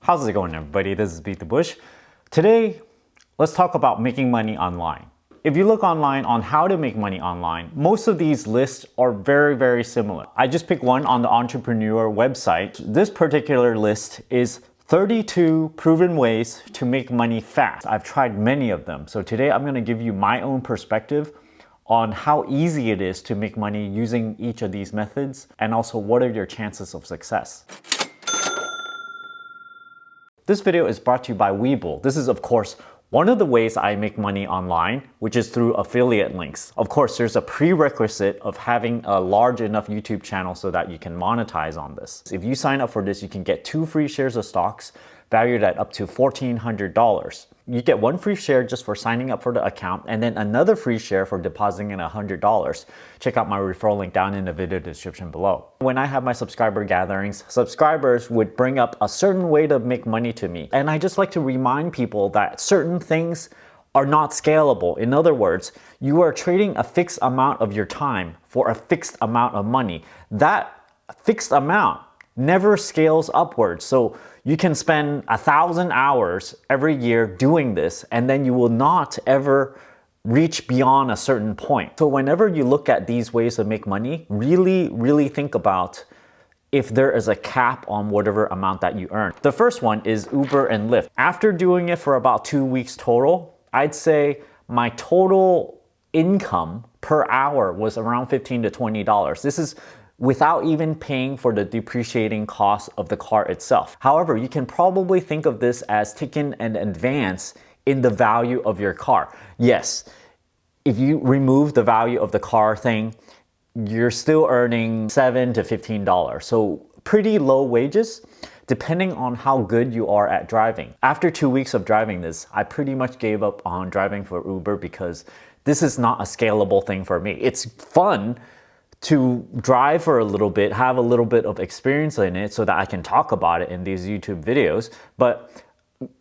How's it going, everybody? This is BeatTheBush. Today, let's talk about making money online. If you look online on how to make money online, most of these lists are very similar. I just picked one on the Entrepreneur website. This particular list is 32 proven ways to make money fast. I've tried many of them. So today I'm going to give you my own perspective on how easy it is to make money using each of these methods, and also what are your chances of success. This video is brought to you by Webull. This is, of course, one of the ways I make money online, which is through affiliate links. Of course, there's a prerequisite of having a large enough YouTube channel so that you can monetize on this. If you sign up for this, you can get 2 free shares of stocks valued at up to $1,400. You get 1 free share just for signing up for the account, and then another free share for depositing in $100. Check out my referral link down in the video description below. When I have my subscriber gatherings, subscribers would bring up a certain way to make money to me. And I just like to remind people that certain things are not scalable. In other words, you are trading a fixed amount of your time for a fixed amount of money. That fixed amount never scales upwards. So you can spend 1,000 hours every year doing this, and then you will not ever reach beyond a certain point. So whenever you look at these ways to make money, really think about if there is a cap on whatever amount that you earn. The first one is Uber and Lyft. After doing it for about 2 weeks total, I'd say my total income per hour was around $15 to $20. This is without even paying for the depreciating cost of the car itself. However, you can probably think of this as taking an advance in the value of your car. Yes, if you remove the value of the car thing, you're still earning $7 to $15. So pretty low wages, depending on how good you are at driving. After 2 weeks of driving this, I pretty much gave up on driving for Uber because this is not a scalable thing for me. It's fun to drive for a little bit, have a little bit of experience in it so that I can talk about it in these YouTube videos. But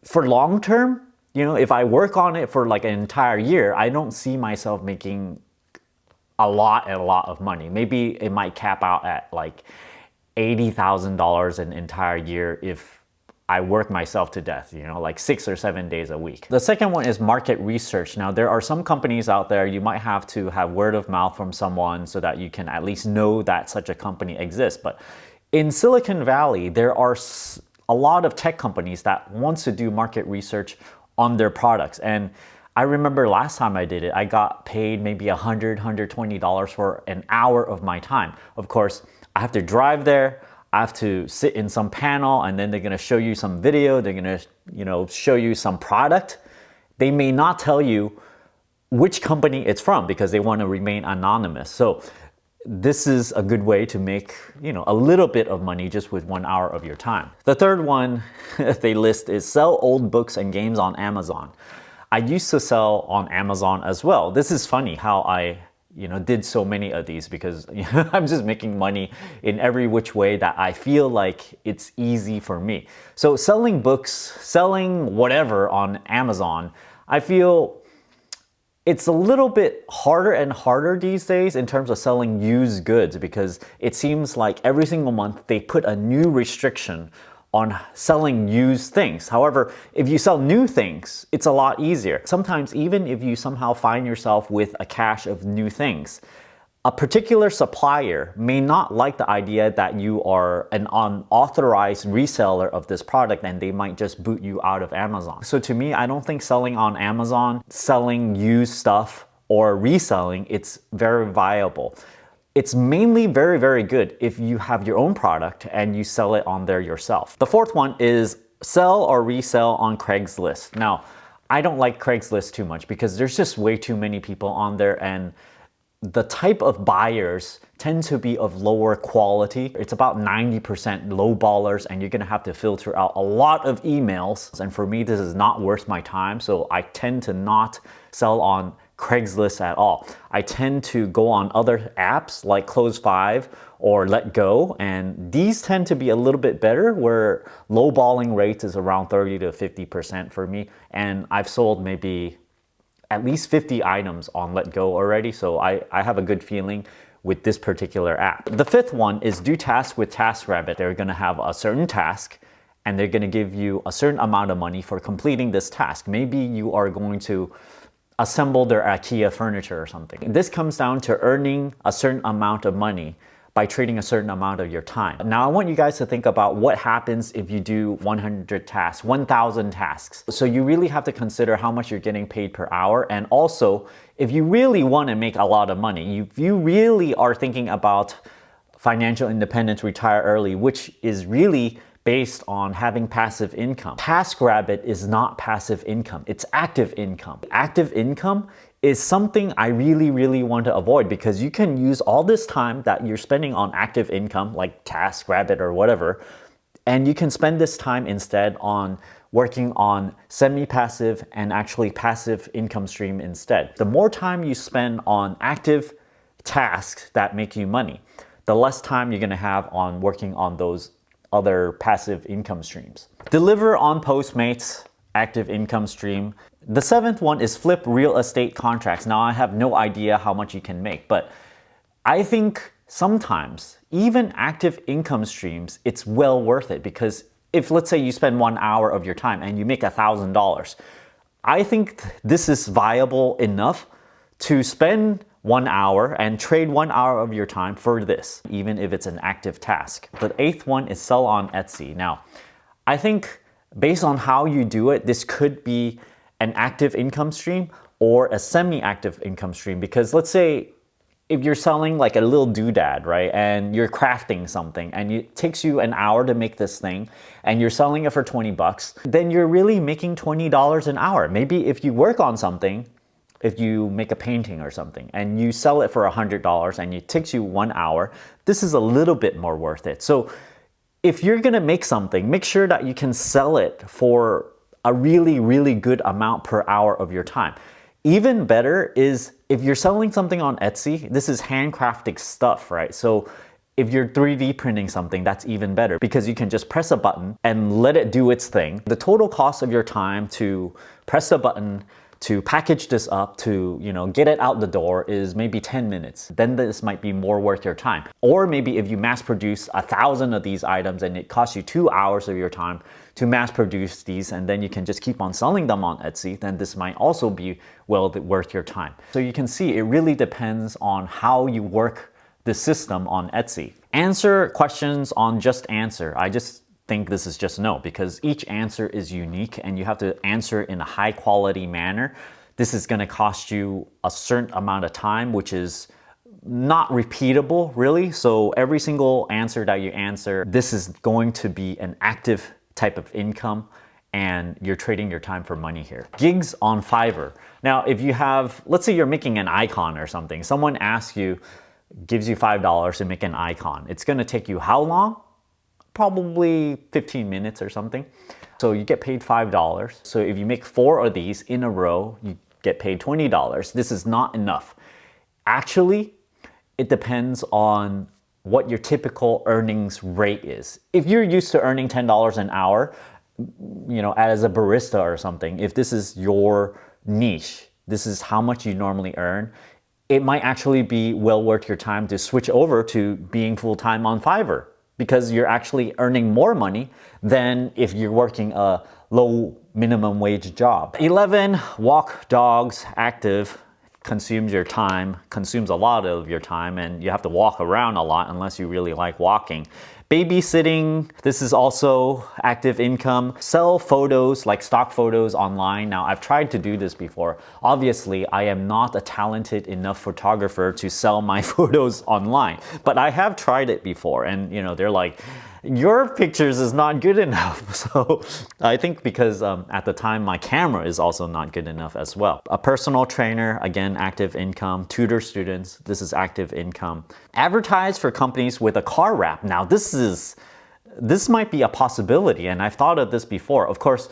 for long term, you know, if I work on it for like an entire year, I don't see myself making a lot of money. Maybe it might cap out at like $80,000 an entire year if I work myself to death, you know, like 6 or 7 days a week. The second one is market research. Now, there are some companies out there, you might have to have word of mouth from someone so that you can at least know that such a company exists. But in Silicon Valley, there are a lot of tech companies that want to do market research on their products. And I remember last time I did it, I got paid maybe $100, $120 for an hour of my time. Of course, I have to drive there, I have to sit in some panel, and then they're gonna show you some video, they're gonna, you know, show you some product. They may not tell you which company it's from because they want to remain anonymous. So this is a good way to make, you know, a little bit of money just with 1 hour of your time. The third one they list is sell old books and games on Amazon. I used to sell on Amazon as well. This is funny how I did so many of these because I'm just making money in every which way that I feel like it's easy for me. So selling books, selling whatever on Amazon, I feel it's a little bit harder and harder these days in terms of selling used goods because it seems like every single month they put a new restriction on selling used things. However, if you sell new things, it's a lot easier. Sometimes even if you somehow find yourself with a cache of new things, a particular supplier may not like the idea that you are an unauthorized reseller of this product and they might just boot you out of Amazon. So to me, I don't think selling on Amazon, selling used stuff or reselling, it's very viable. It's mainly very good if you have your own product and you sell it on there yourself. The fourth one is sell or resell on Craigslist. Now, I don't like Craigslist too much because there's just way too many people on there, and the type of buyers tend to be of lower quality. It's about 90% low ballers, and you're gonna have to filter out a lot of emails. And for me, this is not worth my time, so I tend to not sell on Craigslist at all. I tend to go on other apps like Close5 or Let Go, and these tend to be a little bit better where lowballing rates is around 30 to 50% for me, and I've sold maybe at least 50 items on Let Go already, so I have a good feeling with this particular app. The fifth one is do tasks with TaskRabbit. They're gonna have a certain task and they're going to give you a certain amount of money for completing this task. Maybe you are going to assemble their IKEA furniture or something. This comes down to earning a certain amount of money by trading a certain amount of your time. Now I want you guys to think about what happens if you do 100 tasks, 1,000 tasks. So you really have to consider how much you're getting paid per hour, and also if you really want to make a lot of money, if you really are thinking about financial independence, retire early, which is really based on having passive income. TaskRabbit is not passive income, it's active income. Active income is something I really want to avoid, because you can use all this time that you're spending on active income, like TaskRabbit or whatever, and you can spend this time instead on working on semi-passive and actually passive income stream instead. The more time you spend on active tasks that make you money, the less time you're gonna have on working on those other passive income streams. Deliver on Postmates, active income stream. The seventh one is flip real estate contracts. Now I have no idea how much you can make, but I think sometimes even active income streams, it's well worth it, because if let's say you spend 1 hour of your time and you make $1,000, I think this is viable enough to spend 1 hour and trade 1 hour of your time for this, even if it's an active task. The eighth one is sell on Etsy. Now, I think based on how you do it, this could be an active income stream or a semi-active income stream, because let's say if you're selling like a little doodad, right, and you're crafting something and it takes you an hour to make this thing and you're selling it for 20 bucks, then you're really making $20 an hour. Maybe if you work on something, if you make a painting or something and you sell it for $100 and it takes you 1 hour, this is a little bit more worth it. So if you're gonna make something, make sure that you can sell it for a really good amount per hour of your time. Even better is if you're selling something on Etsy, this is handcrafted stuff, right? So if you're 3D printing something, that's even better, because you can just press a button and let it do its thing. The total cost of your time to press a button, to package this up, to get it out the door is maybe 10 minutes. Then this might be more worth your time. Or maybe if you mass produce 1,000 of these items and it costs you 2 hours of your time to mass produce these, and then you can just keep on selling them on Etsy, then this might also be well worth your time. So you can see it really depends on how you work the system on Etsy. Answer questions on JustAnswer. I just think this is just no, because each answer is unique and you have to answer in a high quality manner. This is going to cost you a certain amount of time, which is not repeatable really. So every single answer that you answer, this is going to be an active type of income, and you're trading your time for money here. Gigs on Fivver. Now, if you have, let's say you're making an icon or something, someone asks you, gives you $5 to make an icon. It's going to take you how long? Probably 15 minutes or something. So you get paid $5. So if you make 4 of these in a row, you get paid $20. This is not enough. Actually, it depends on what your typical earnings rate is. If you're used to earning $10 an hour, as a barista or something, if this is your niche, this is how much you normally earn, it might actually be well worth your time to switch over to being full-time on Fivver, because you're actually earning more money than if you're working a low minimum wage job. 11, walk dogs, active, consumes your time, consumes a lot of your time, and you have to walk around a lot unless you really like walking. Babysitting, this is also active income. Sell photos, like stock photos online. Now, I've tried to do this before. Obviously, I am not a talented enough photographer to sell my photos online, but I have tried it before, and they're like, your pictures is not good enough. So I think because at the time my camera is also not good enough as well. A personal trainer, again, active income. Tutor students, this is active income. Advertise for companies with a car wrap. Now this might be a possibility, and I've thought of this before. Of course,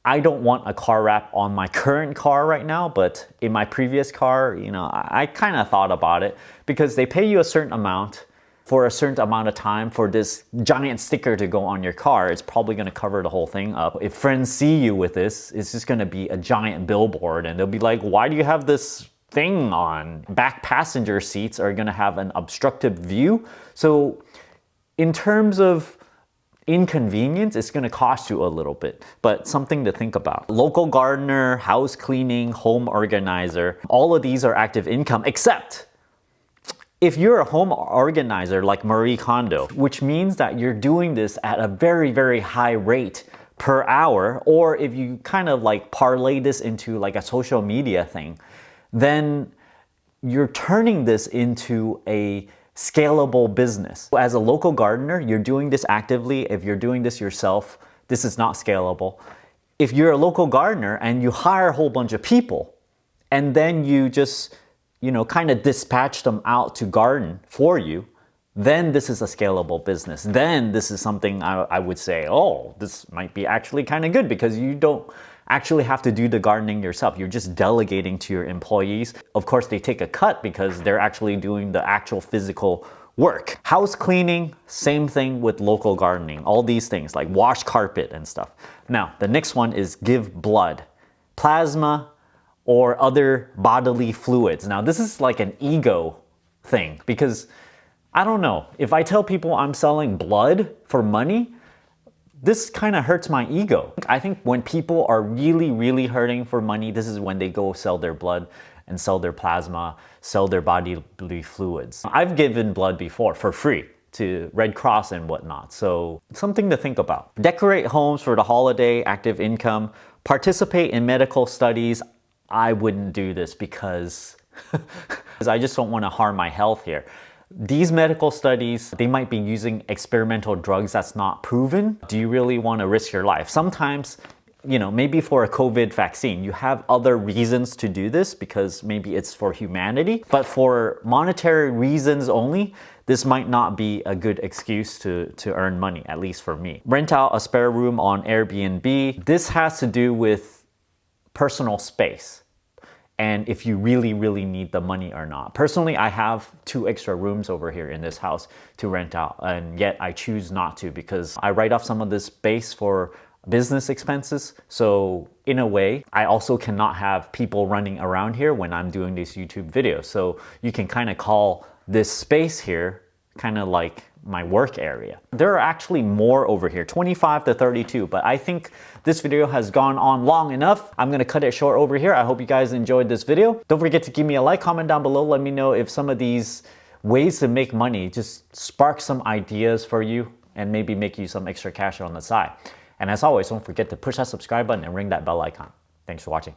I don't want a car wrap on my current car right now, but in my previous car, I kind of thought about it, because they pay you a certain amount for a certain amount of time for this giant sticker to go on your car. It's probably going to cover the whole thing up. If friends see you with this, it's just going to be a giant billboard, and they'll be like, why do you have this thing on? Back passenger seats are going to have an obstructive view. So in terms of inconvenience, it's going to cost you a little bit, but something to think about. Local gardener, house cleaning, home organizer, all of these are active income, except if you're a home organizer like Marie Kondo, which means that you're doing this at a very, very high rate per hour, or if you kind of like parlay this into like a social media thing, then you're turning this into a scalable business. As a local gardener, you're doing this actively. If you're doing this yourself, this is not scalable. If you're a local gardener and you hire a whole bunch of people and then you just, kind of dispatch them out to garden for you, then this is a scalable business. Then this is something I would say, oh, this might be actually kind of good because you don't actually have to do the gardening yourself. You're just delegating to your employees. Of course, they take a cut because they're actually doing the actual physical work. House cleaning, same thing with local gardening. All these things like wash carpet and stuff. Now, the next one is give blood. Plasma or other bodily fluids. Now, this is like an ego thing because I don't know. If I tell people I'm selling blood for money, this kind of hurts my ego. I think when people are really, really hurting for money, this is when they go sell their blood and sell their plasma, sell their bodily fluids. I've given blood before for free to Red Cross and whatnot, so something to think about. Decorate homes for the holiday, active income. Participate in medical studies. I wouldn't do this because I just don't want to harm my health here. These medical studies, they might be using experimental drugs that's not proven. Do you really want to risk your life? Sometimes, maybe for a COVID vaccine, you have other reasons to do this because maybe it's for humanity. But for monetary reasons only, this might not be a good excuse to earn money, at least for me. Rent out a spare room on Airbnb. This has to do with personal space and if you really, really need the money or not. Personally, I have 2 extra rooms over here in this house to rent out, and yet I choose not to because I write off some of this space for business expenses. So in a way, I also cannot have people running around here when I'm doing these YouTube videos. So you can kind of call this space here kind of like my work area. There are actually more over here, 25 to 32, but I think this video has gone on long enough. I'm gonna cut it short over here. I hope you guys enjoyed this video. Don't forget to give me a like, comment down below. Let me know if some of these ways to make money just spark some ideas for you and maybe make you some extra cash on the side. And as always, don't forget to push that subscribe button and ring that bell icon. Thanks for watching.